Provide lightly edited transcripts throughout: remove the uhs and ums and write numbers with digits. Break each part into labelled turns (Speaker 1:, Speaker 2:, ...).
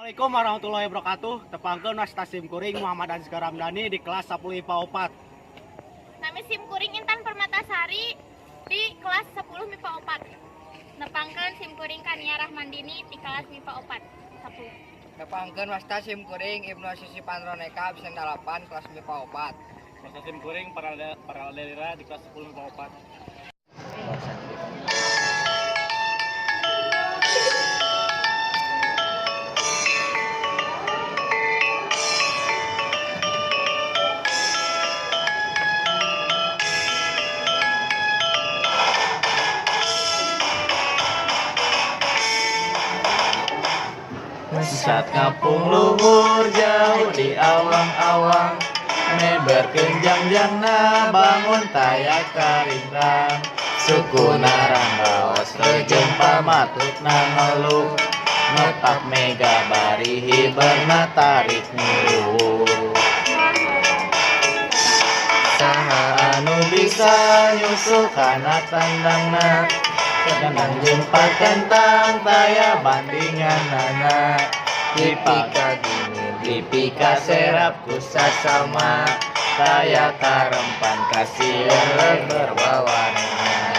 Speaker 1: Assalamualaikum warahmatullahi wabarakatuh. Tepangkeun wasta sim kuring Muhammad Azkar Ramdhani di kelas 10 IPA 4.
Speaker 2: Nami sim kuring Intan Permatasari di kelas 10 MIPA 4. Nepangkeun sim kuring Kania Rahmandini di kelas MIPA 4. 10.
Speaker 3: Nepangkeun wasta sim kuring Ibnu Sisi Pandroneka absen 8 kelas MIPA 4.
Speaker 1: Wasta sim kuring Paralelira di kelas 10 IPA 4.
Speaker 4: Saat ngapung luhur jauh di awang-awang, meber kenjang-jangna bangun tayak karindang. Suku naranggaos rejeung pamatutna ngeluh, ngepak mega barihi berna tarik niluh. Saha anu bisa nyusul kana tandangna, kadang jempat kentang taya bandinganana. Dipika gini, dipika serap kusasama, taya karempan kasih berbawarna.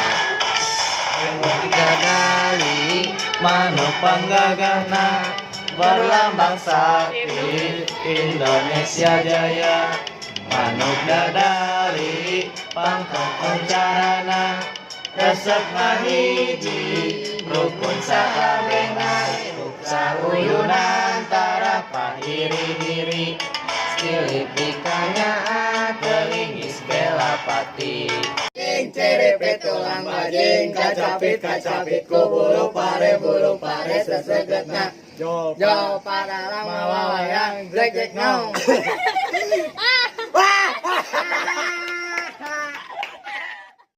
Speaker 4: Tiga dali manuk panggagahna, berlambang sakti Indonesia Jaya. Manuk dadali pangkong kuncarana, resep ngahiji rukun sakabehna. Sauyunan tara pahiri-hiri, silipikanya kelingis kelapati.
Speaker 3: Jing cerepet tulang bajing, kacapit bulu pare sesegetna. Jo pada lama wawayang jek-jek ngong.